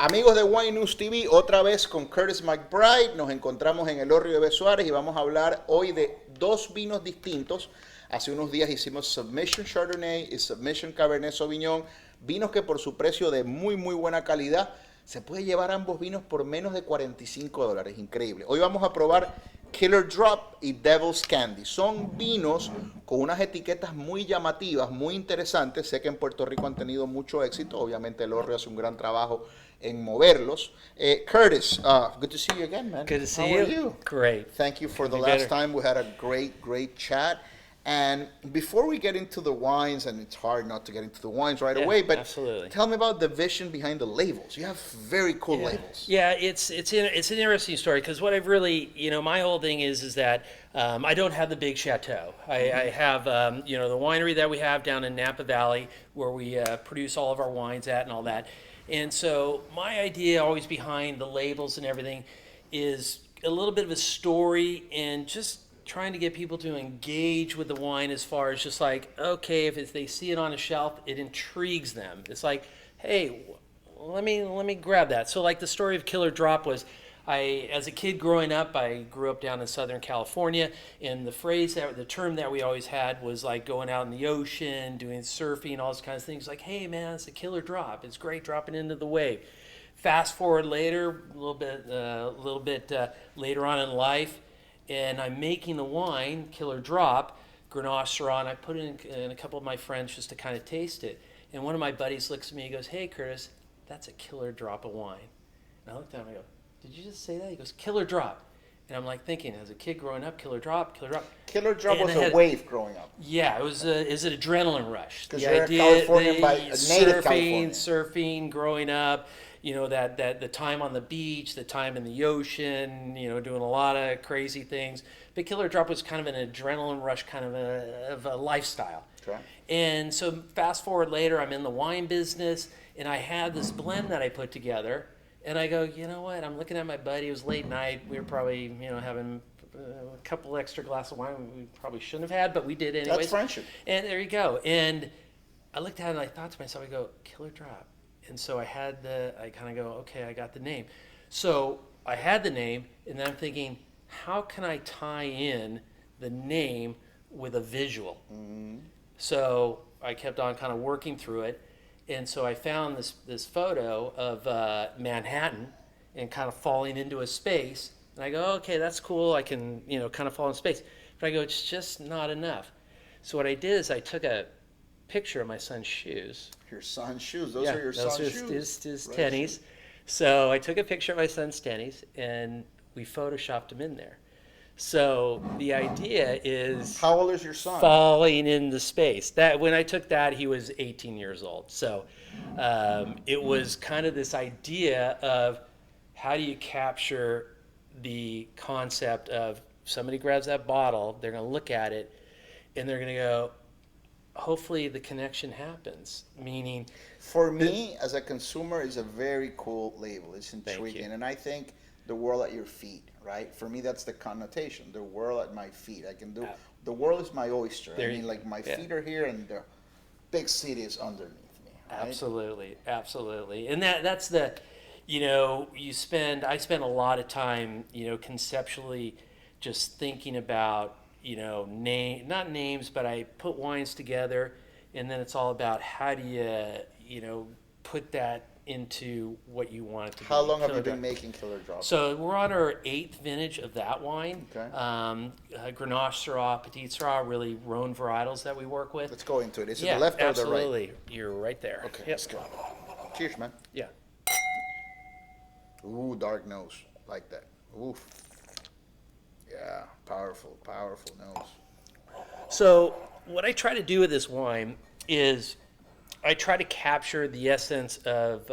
Amigos de Wine News TV, otra vez con Curtis McBride, nos encontramos en el Horreo de V Suárez y vamos a hablar hoy de dos vinos distintos. Hace unos días hicimos Submission Chardonnay y Submission Cabernet Sauvignon, vinos que por su precio de muy buena calidad se puede llevar ambos vinos por menos de $45, increíble. Hoy vamos a probar Killer Drop y Devil's Candy. Son vinos con unas etiquetas muy llamativas, muy interesantes. Sé que en Puerto Rico han tenido mucho éxito. Obviamente el Horreo hace un gran trabajo en moverlos. Curtis, good to see you again, man. Good to see How you. are you? Great. Thank you for Couldn't the be last better. time. We had a great chat. And before we get into the wines, and it's hard not to get into the wines right Yeah, away, but absolutely. tell me about the vision behind the labels. You have very cool labels. Yeah, it's an interesting story because what I've really, my whole thing is that I don't have the big chateau. I have, the winery that we have down in Napa Valley where we produce all of our wines at and all that. And so my idea always behind the labels and everything is a little bit of a story and just trying to get people to engage with the wine as far as just like, okay, if they see it on a shelf, it intrigues them. It's like, hey, let me grab that. So like the story of Killer Drop was, as a kid growing up, I grew up down in Southern California, and the term that we always had was like going out in the ocean, doing surfing, all those kinds of things. Like, hey man, it's a killer drop. It's great dropping into the wave. Fast forward later, a little bit later on in life, and I'm making the wine, Killer Drop, Grenache Syrah, and I put it in a couple of my friends just to kind of taste it. And one of my buddies looks at me and goes, hey, Curtis, that's a killer drop of wine. And I looked at him and I go, did you just say that? He goes, killer drop. And I'm like thinking, as a kid growing up, killer drop, killer drop. Killer Drop And was I a had- wave growing up. Yeah, it was an adrenaline rush. 'Cause you're a Californian by- a native Californian. Surfing, growing up, that the time on the beach, the time in the ocean, doing a lot of crazy things. But Killer Drop was kind of an adrenaline rush, kind of a lifestyle. Okay. And so fast forward later, I'm in the wine business, and I had this blend that I put together. And I go, you know what? I'm looking at my buddy. It was late night. We were probably, having a couple extra glasses of wine we probably shouldn't have had, but we did anyways. That's friendship. And there you go. And I looked at it and I thought to myself, I go, Killer Drop. And so I kind of go, okay, I got the name. So I had the name, and then I'm thinking, how can I tie in the name with a visual? Mm-hmm. So I kept on kind of working through it. And so I found this photo of Manhattan and kind of falling into a space. And I go, okay, that's cool. I can, kind of fall in space. But I go, it's just not enough. So what I did is I took a picture of my son's shoes. Your son's shoes. Those are your those son's are shoes. his Right. tennies. So I took a picture of my son's tennies and we photoshopped them in there. So the idea is How old is your son? falling into space. That when I took that, he was 18 years old. So it was kind of this idea of how do you capture the concept of somebody grabs that bottle, they're going to look at it, and they're going to go, hopefully the connection happens. Meaning, For me, as a consumer, it's a very cool label. It's intriguing. you. And I think the world at your feet, right? For me, that's the connotation. The world at my feet. I can do. The world is my oyster. There I mean, you- like my yeah. feet are here, and the big city is underneath me. Right? Absolutely. And that's the, I spend a lot of time, conceptually just thinking about, not names, but I put wines together, and then it's all about how do you, put that into what you want it to be. How long have Killer you been Drop. making Killer Drop? So we're on our 8th vintage of that wine. Okay. Grenache Syrah, Petit Syrah, really Rhone varietals that we work with. Let's go into it. Is it Yeah, the left or the absolutely. right? You're right there. Okay, Yep. let's go. Cheers, man. Yeah. Ooh, dark nose. Like that. Oof. Yeah, powerful nose. So what I try to do with this wine is I try to capture the essence of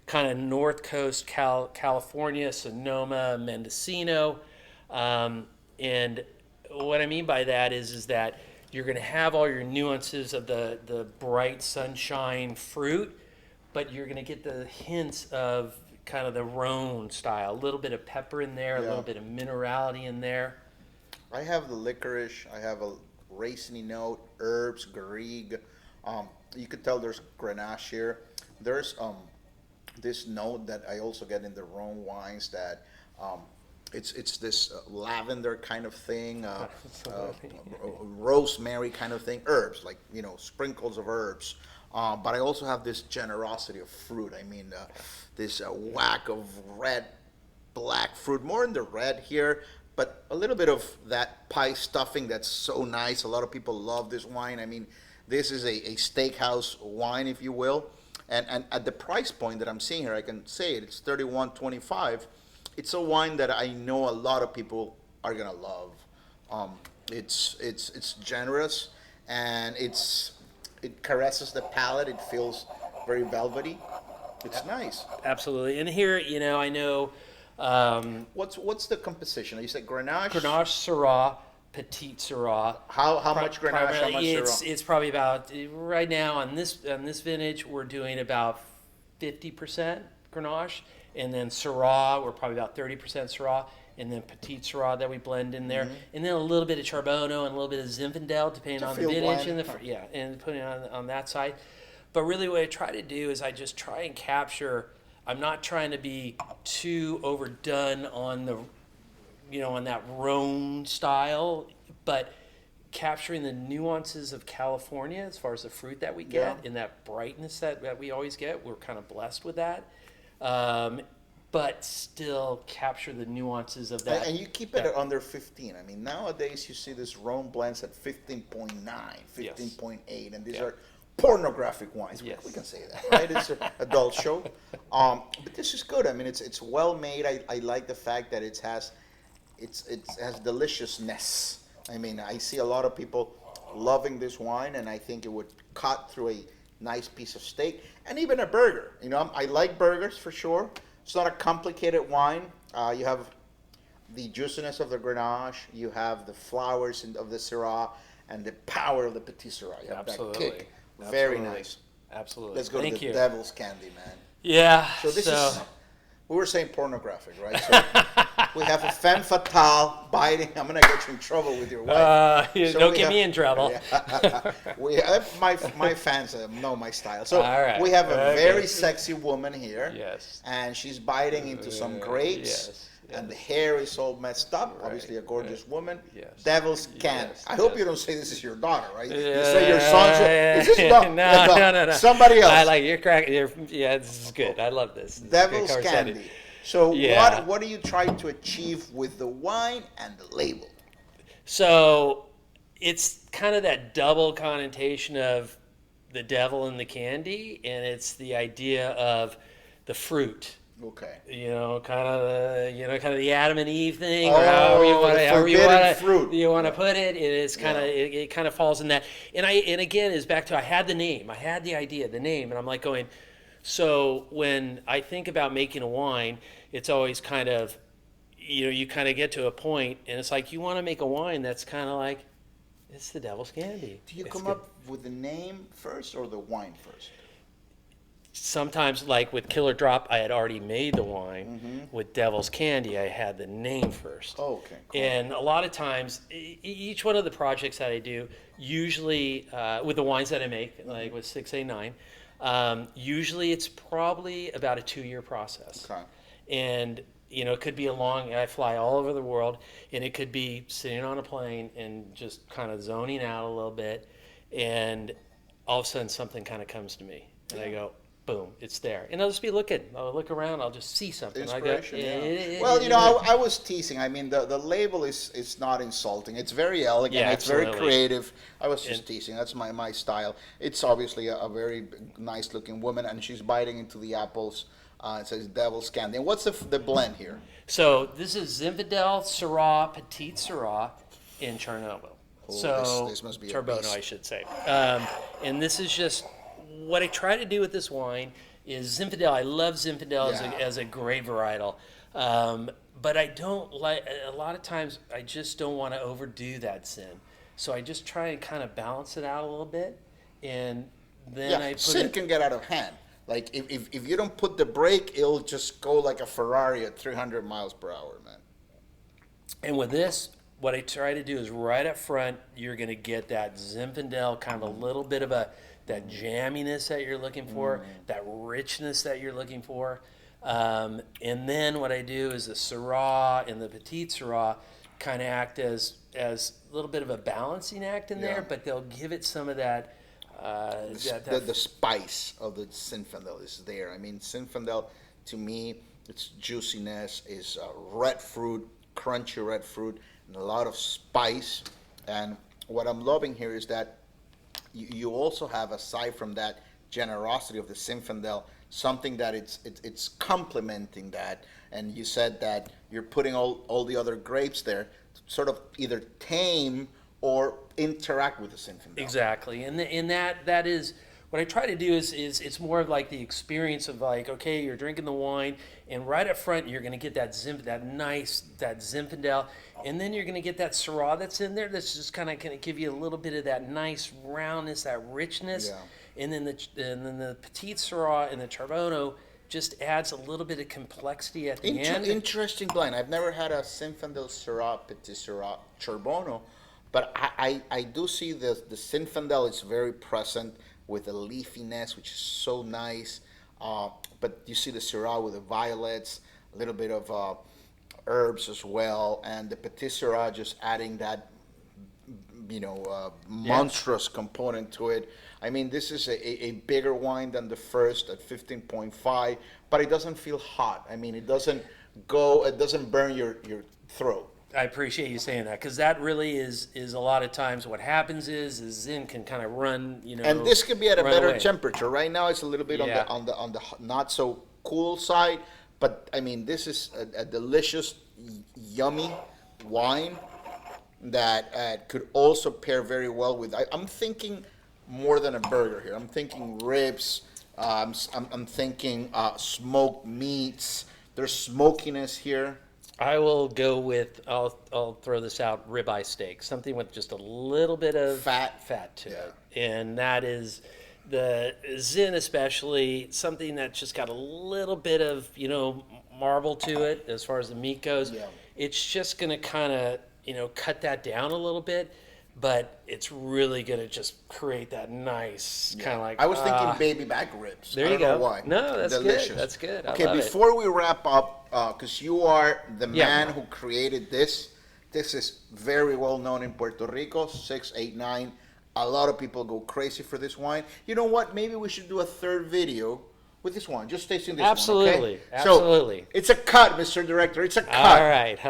kind of North Coast California, Sonoma, Mendocino. And what I mean by that is that you're going to have all your nuances of the bright sunshine fruit, but you're going to get the hints of kind of the Rhone style, a little bit of pepper in there, a Yeah. little bit of minerality in there. I have the licorice. I have a raciny note, herbs, garrigue. You could tell there's Grenache here. There's this note that I also get in the Rhone wines that um, it's this lavender kind of thing, rosemary kind of thing, herbs like sprinkles of herbs. But I also have this generosity of fruit. I mean, this whack of red, black fruit, more in the red here, but a little bit of that pie stuffing that's so nice. A lot of people love this wine. I mean, this is a steakhouse wine, if you will. And at the price point that I'm seeing here, I can say it, it's 31.25. It's a wine that I know a lot of people are gonna love. It's generous and it caresses the palate. It feels very velvety. It's nice. Absolutely. And here, I know What's the composition? You said Grenache. Grenache Syrah, Petite Syrah. How much Grenache? How much Primarily, Syrah? it's probably about right now on this vintage we're doing about 50% Grenache, and then Syrah we're probably about 30% Syrah, and then Petite Syrah that we blend in there, and then a little bit of Charbonneau and a little bit of Zinfandel depending on the vintage and putting it on that side. But really, what I try to do is I just try and capture. I'm not trying to be too overdone on on that Rhone style, but capturing the nuances of California as far as the fruit that we get and that brightness that we always get. We're kind of blessed with that. But still capture the nuances of that. And you keep it at under 15. I mean, nowadays you see this Rhone blends at 15.9, 15.8, and these are pornographic wines. Yes. We can say that, right? It's an adult show. But this is good. I mean, it's well made. I like the fact that it has deliciousness. I mean, I see a lot of people loving this wine, and I think it would cut through a nice piece of steak and even a burger. I like burgers for sure. It's not a complicated wine. You have the juiciness of the Grenache. You have the flowers of the Syrah and the power of the Petit Syrah. You have that kick. Very nice. Absolutely. Let's go to the you. devil's candy, man. Yeah. So this is, we were saying pornographic, right? So we have a femme fatale biting. I'm going to get you in trouble with your wife. Don't get me in trouble. We have my fans know my style. So we have a very sexy woman here. Yes. And she's biting into some grapes. Yes. And the hair is all messed up. Right, obviously, a gorgeous woman. Yes. Devil's candy. I hope you don't say this is your daughter, right? You say your son. Is this your daughter? No. Somebody else. I like you're cracking. This is good. I love this. Devil's candy. So what do you try to achieve with the wine and the label? So it's kind of that double connotation of the devil and the candy, and it's the idea of the fruit. Okay. Kind of the Adam and Eve thing, or however you want to put it. It's kind of it kind of falls in that. And again is back to I had the name, I had the idea, the name, and I'm like going. So when I think about making a wine, it's always kind of, you kind of get to a point, and it's like you want to make a wine that's kind of like, it's the devil's candy. Do you come up with the name first or the wine first? Sometimes, like with Killer Drop, I had already made the wine. Mm-hmm. With Devil's Candy, I had the name first. Oh, okay. Cool. And a lot of times, each one of the projects that I do, usually with the wines that I make, like with 6A9, usually it's probably about a 2-year process. Okay. And it could be I fly all over the world, and it could be sitting on a plane and just kind of zoning out a little bit, and all of a sudden something kind of comes to me, and I go, boom, it's there. And I'll just be looking. I'll look around. I'll just see something. Inspiration, I was teasing. I mean, the label is not insulting. It's very elegant. Yeah, it's very creative. I was just teasing. That's my style. It's obviously a very nice-looking woman, and she's biting into the apples. It says Devil's Candy. And what's the blend here? So this is Zinfandel, Syrah, Petite Syrah in Chernobyl. This must be Charbonneau, I should say. And this is just... What I try to do with this wine is Zinfandel. I love Zinfandel as a great varietal, but I don't like. A lot of times, I just don't want to overdo that Zin. So I just try and kind of balance it out a little bit, and then I put Zin can get out of hand. Like if you don't put the brake, it'll just go like a Ferrari at 300 miles per hour, man. And with this, what I try to do is right up front, you're going to get that Zinfandel, kind of a little bit of that jamminess that you're looking for, that richness that you're looking for. And then what I do is the Syrah and the Petite Syrah kind of act as a little bit of a balancing act in there, but they'll give it some of that. The spice of the Zinfandel is there. I mean, Zinfandel, to me, its juiciness is red fruit, crunchy red fruit, and a lot of spice. And what I'm loving here is that you also have, aside from that generosity of the Zinfandel, something that it's complementing that. And you said that you're putting all the other grapes there to sort of either tame or interact with the Zinfandel. Exactly, and that is what I try to do is it's more of like the experience of like, okay, you're drinking the wine, and right up front you're going to get that Zinfandel, and then you're going to get that Syrah that's in there that's just kind of going to give you a little bit of that nice roundness, that richness, and then the Petite Syrah and the Charbono just adds a little bit of complexity at the end. Interesting blend. I've never had a Zinfandel Syrah, Petite Syrah, Charbono. But I do see the Zinfandel is very present with the leafiness, which is so nice. But you see the Syrah with the violets, a little bit of herbs as well, and the Petite Syrah just adding that, monstrous component to it. I mean, this is a bigger wine than the first at 15.5, but it doesn't feel hot. I mean, it doesn't burn your throat. I appreciate you saying that, because that really is a lot of times what happens is Zin can kind of run, And this could be at a better away. Temperature. Right now, it's a little bit on the not so cool side, but I mean, this is a delicious, yummy wine that could also pair very well with. I'm thinking more than a burger here. I'm thinking ribs. I'm thinking smoked meats. There's smokiness here. I will go with, I'll throw this out, ribeye steak, something with just a little bit of fat to it. And that is the Zin, especially something that's just got a little bit of, marble to it as far as the meat goes. It's just going to kind of, cut that down a little bit, but it's really going to just create that nice kind of like. I was thinking baby back ribs. There I don't you go. know why. No, that's delicious. Good. That's good. I Okay, love before we wrap up, because you are the man Yeah. who created this. This is very well known in Puerto Rico, 689. A lot of people go crazy for this wine. You know what? Maybe we should do a third video with this one. Just tasting this Absolutely. one, okay? Absolutely. So, it's a cut, Mr. Director. It's a cut. All right.